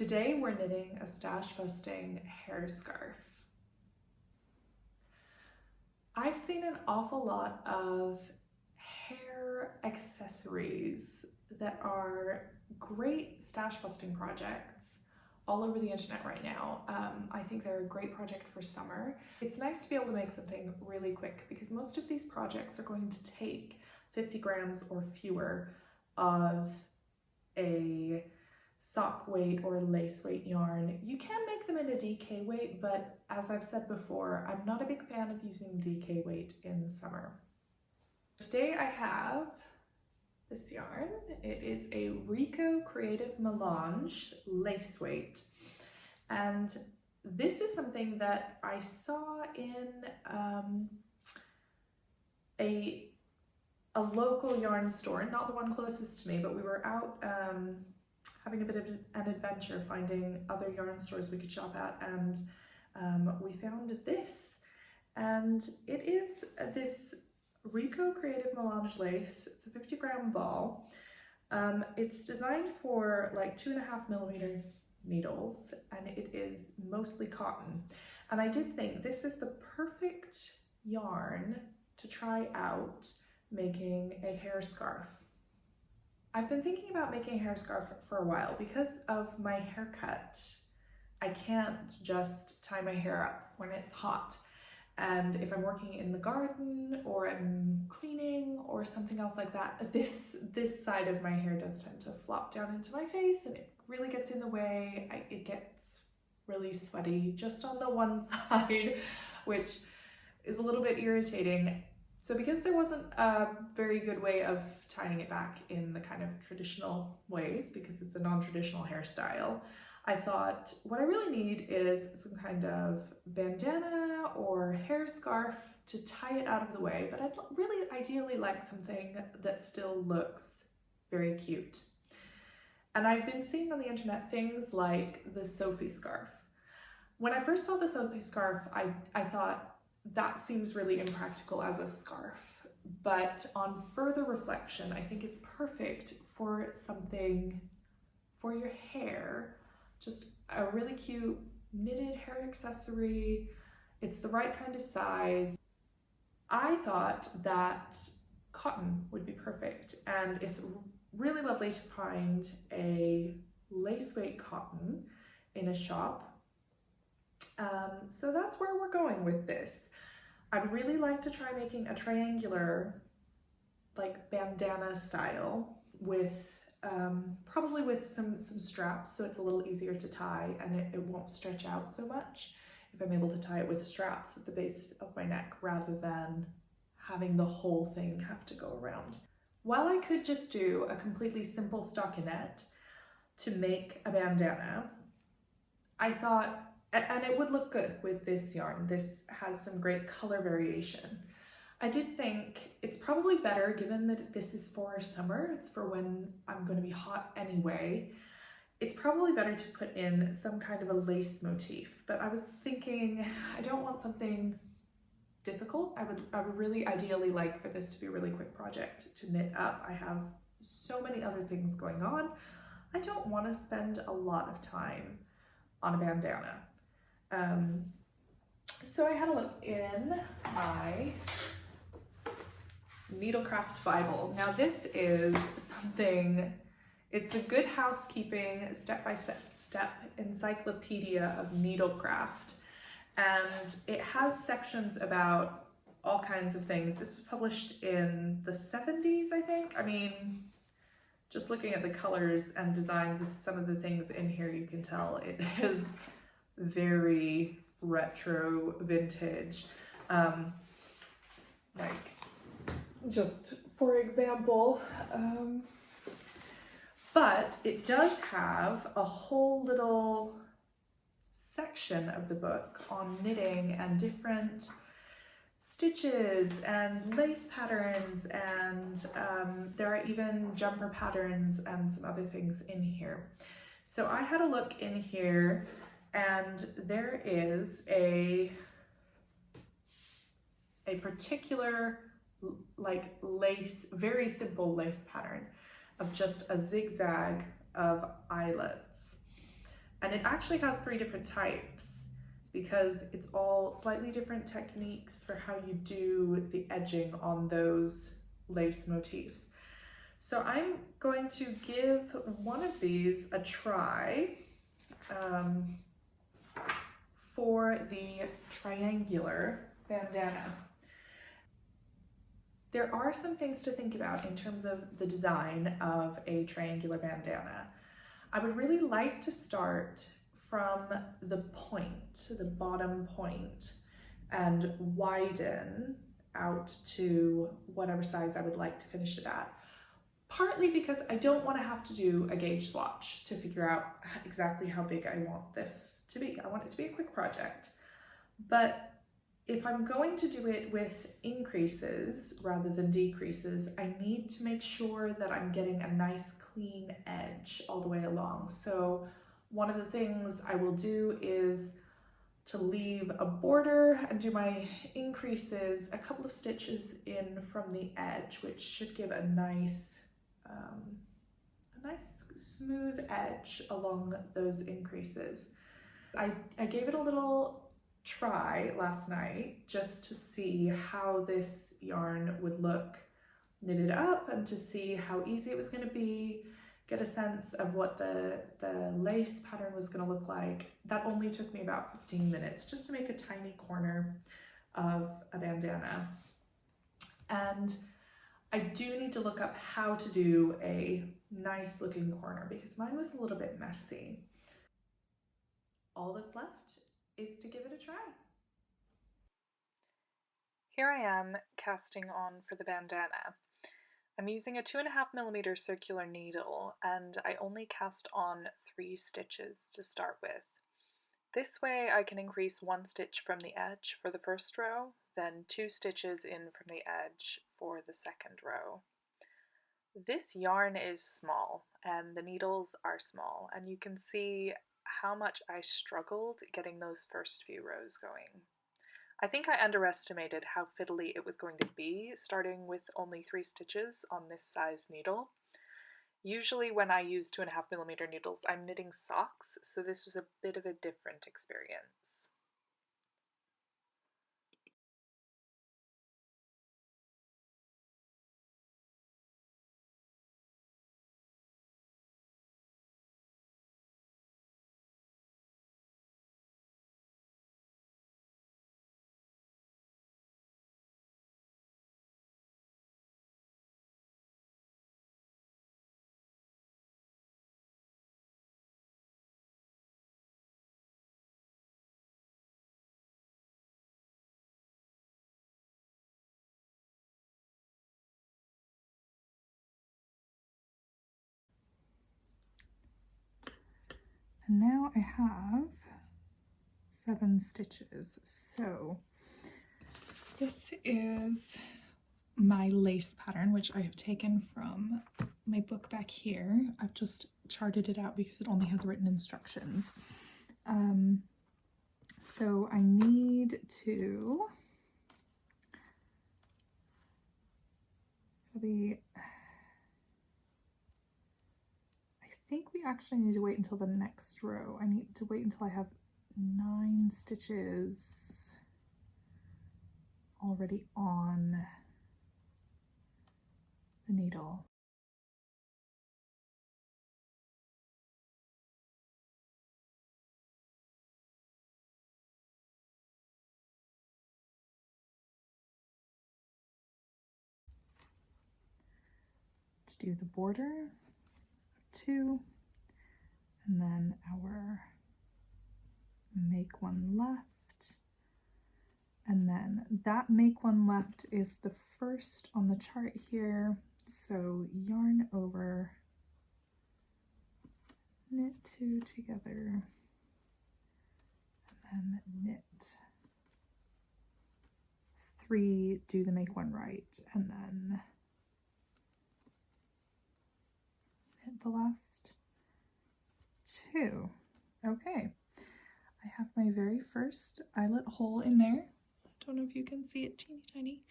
Today we're knitting a stash busting hair scarf. I've seen an awful lot of hair accessories that are great stash busting projects all over the internet right now. I think they're a great project for summer. It's nice to be able to make something really quick because most of these projects are going to take 50 grams or fewer of a sock weight or lace weight yarn. You can make them in a DK weight, but as I've said before, I'm not a big fan of using DK weight in summer. Today I have this yarn. It is a Rico Creative Melange lace weight, and this is something that I saw in a local yarn store, not the one closest to me, but we were out having a bit of an adventure finding other yarn stores we could shop at, and we found this, and it is this Rico Creative Melange lace. It's a 50-gram ball. It's designed for like 2.5mm needles, and it is mostly cotton, and I did think this is the perfect yarn to try out making a hair scarf. I've been thinking about making a hair scarf for a while. Because of my haircut, I can't just tie my hair up when it's hot. And if I'm working in the garden or I'm cleaning or something else like that, this side of my hair does tend to flop down into my face and it really gets in the way. It gets really sweaty just on the one side, which is a little bit irritating. So because there wasn't a very good way of tying it back in the kind of traditional ways, because it's a non-traditional hairstyle, I thought what I really need is some kind of bandana or hair scarf to tie it out of the way, but I'd really ideally like something that still looks very cute. And I've been seeing on the internet things like the Sophie scarf. When I first saw the Sophie scarf, I thought, that seems really impractical as a scarf, but on further reflection, I think it's perfect for something for your hair, just a really cute knitted hair accessory. It's the right kind of size. I thought that cotton would be perfect, and it's really lovely to find a lace weight cotton in a shop. So that's where we're going with this. I'd really like to try making a triangular, like bandana style with probably with some straps, so it's a little easier to tie and it won't stretch out so much if I'm able to tie it with straps at the base of my neck rather than having the whole thing have to go around. While I could just do a completely simple stockinette to make a bandana, I thought, and it would look good with this yarn. This has some great color variation. I did think it's probably better, given that this is for summer, it's for when I'm going to be hot anyway, it's probably better to put in some kind of a lace motif. But I was thinking, I don't want something difficult. I would really ideally like for this to be a really quick project to knit up. I have so many other things going on. I don't want to spend a lot of time on a bandana. So I had a look in my Needlecraft Bible. Now this is something, it's a Good Housekeeping step-by-step encyclopedia of needlecraft, and it has sections about all kinds of things. This was published in the 70s, I think. I mean, just looking at the colors and designs of some of the things in here, you can tell it is very retro vintage. Like, just for example, but it does have a whole little section of the book on knitting and different stitches and lace patterns, and there are even jumper patterns and some other things in here. So I had a look in here, and there is a particular like lace, very simple lace pattern of just a zigzag of eyelets. And it actually has 3 different types because it's all slightly different techniques for how you do the edging on those lace motifs. So I'm going to give one of these a try for the triangular bandana. There are some things to think about in terms of the design of a triangular bandana. I would really like to start from the point, the bottom point, and widen out to whatever size I would like to finish it at. Partly because I don't want to have to do a gauge swatch to figure out exactly how big I want this to be. I want it to be a quick project. But if I'm going to do it with increases rather than decreases, I need to make sure that I'm getting a nice clean edge all the way along. So one of the things I will do is to leave a border and do my increases a couple of stitches in from the edge, which should give a nice smooth edge along those increases. I gave it a little try last night just to see how this yarn would look knitted up and to see how easy it was going to be, get a sense of what the lace pattern was going to look like. That only took me about 15 minutes just to make a tiny corner of a bandana. And I do need to look up how to do a nice looking corner because mine was a little bit messy. All that's left is to give it a try. Here I am casting on for the bandana. I'm using a 2.5mm circular needle and I only cast on 3 stitches to start with. This way I can increase 1 stitch from the edge for the first row, then 2 stitches in from the edge for the second row. This yarn is small and the needles are small, and you can see how much I struggled getting those first few rows going. I think I underestimated how fiddly it was going to be starting with only 3 stitches on this size needle. Usually when I use 2.5mm needles, I'm knitting socks, so this was a bit of a different experience. And now I have 7 stitches. So this is my lace pattern, which I have taken from my book back here. I've just charted it out because it only has written instructions. So I need to I think we actually need to wait until the next row. I need to wait until I have 9 stitches already on the needle. To do the border, 2, and then our make one left, and then that make one left is the first on the chart here. So yarn over, knit 2 together, and then knit 3, do the make one right, and then knit the last 2. Okay, I have my very first eyelet hole in there. Don't know if you can see it, teeny tiny.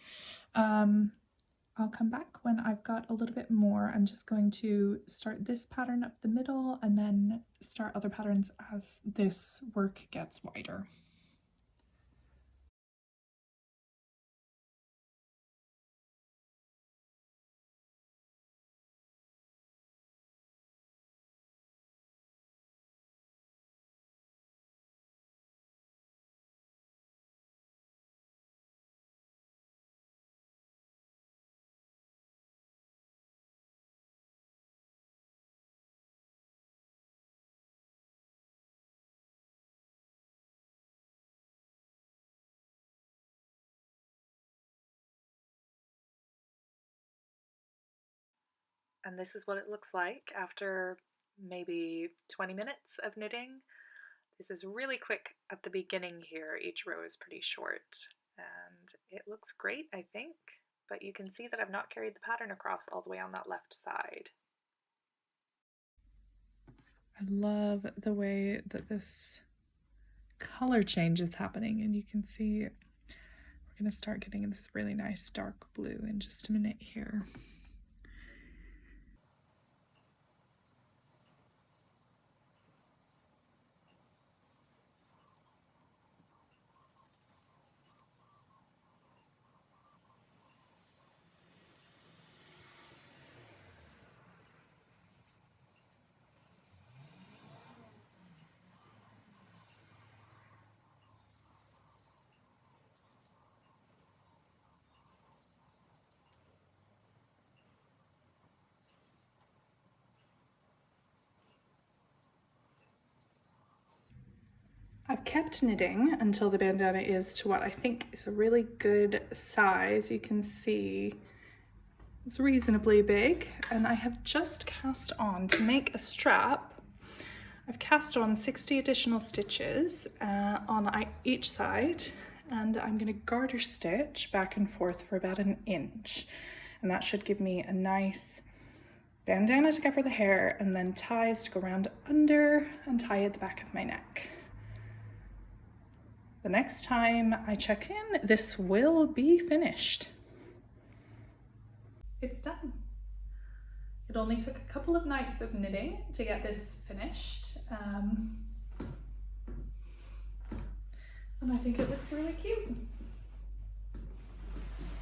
I'll come back when I've got a little bit more. I'm just going to start this pattern up the middle and then start other patterns as this work gets wider. And this is what it looks like after maybe 20 minutes of knitting. This is really quick at the beginning here. Each row is pretty short and it looks great, I think, but you can see that I've not carried the pattern across all the way on that left side. I love the way that this color change is happening, and you can see we're going to start getting this really nice dark blue in just a minute here. I've kept knitting until the bandana is to what I think is a really good size. You can see it's reasonably big, and I have just cast on to make a strap. I've cast on 60 additional stitches on each side, and I'm going to garter stitch back and forth for about an inch, and that should give me a nice bandana to cover the hair, and then ties to go around under and tie at the back of my neck. The next time I check in, this will be finished. It's done. It only took a couple of nights of knitting to get this finished. And I think it looks really cute.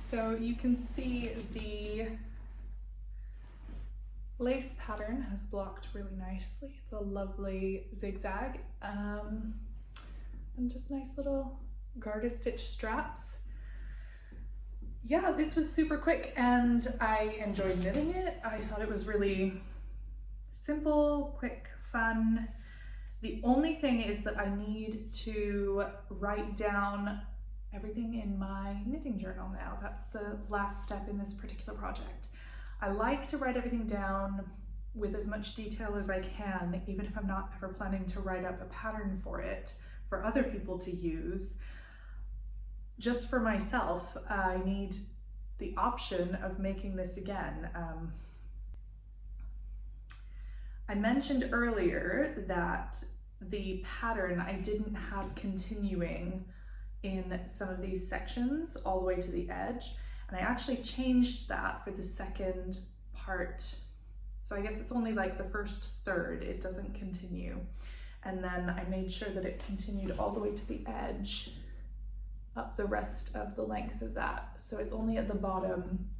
So you can see the lace pattern has blocked really nicely. It's a lovely zigzag. And just nice little garter stitch straps. Yeah, this was super quick and I enjoyed knitting it. I thought it was really simple, quick, fun. The only thing is that I need to write down everything in my knitting journal now. That's the last step in this particular project. I like to write everything down with as much detail as I can, even if I'm not ever planning to write up a pattern for it for other people to use. Just for myself, I need the option of making this again. I mentioned earlier that the pattern I didn't have continuing in some of these sections all the way to the edge, and I actually changed that for the second part. So I guess it's only like the first third, it doesn't continue. And then I made sure that it continued all the way to the edge up the rest of the length of that. So it's only at the bottom,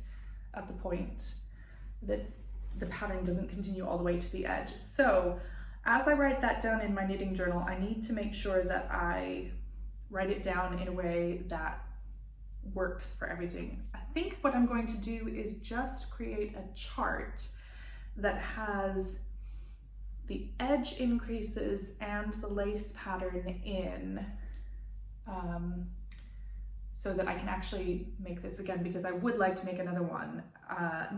at the point, that the pattern doesn't continue all the way to the edge. So as I write that down in my knitting journal, I need to make sure that I write it down in a way that works for everything. I think what I'm going to do is just create a chart that has the edge increases and the lace pattern in, so that I can actually make this again, because I would like to make another one,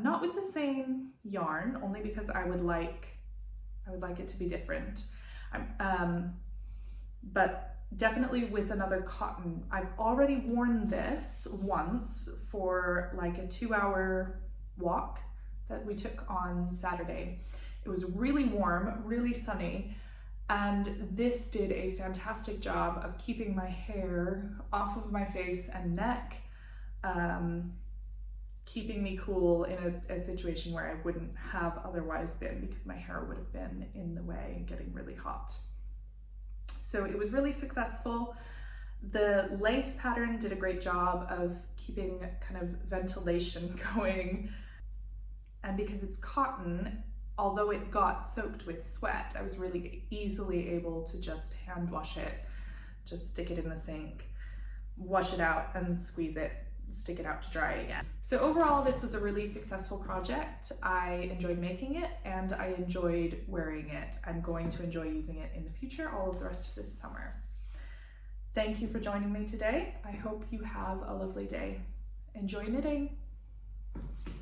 not with the same yarn, only because I would like it to be different, but definitely with another cotton. I've already worn this once for like a 2-hour walk that we took on Saturday. It was really warm, really sunny, and this did a fantastic job of keeping my hair off of my face and neck, keeping me cool in a situation where I wouldn't have otherwise been, because my hair would have been in the way and getting really hot. So it was really successful. The lace pattern did a great job of keeping kind of ventilation going. And because it's cotton, although it got soaked with sweat, I was really easily able to just hand wash it, just stick it in the sink, wash it out and squeeze it, stick it out to dry again. So overall, this was a really successful project. I enjoyed making it and I enjoyed wearing it. I'm going to enjoy using it in the future, all of the rest of this summer. Thank you for joining me today. I hope you have a lovely day. Enjoy knitting.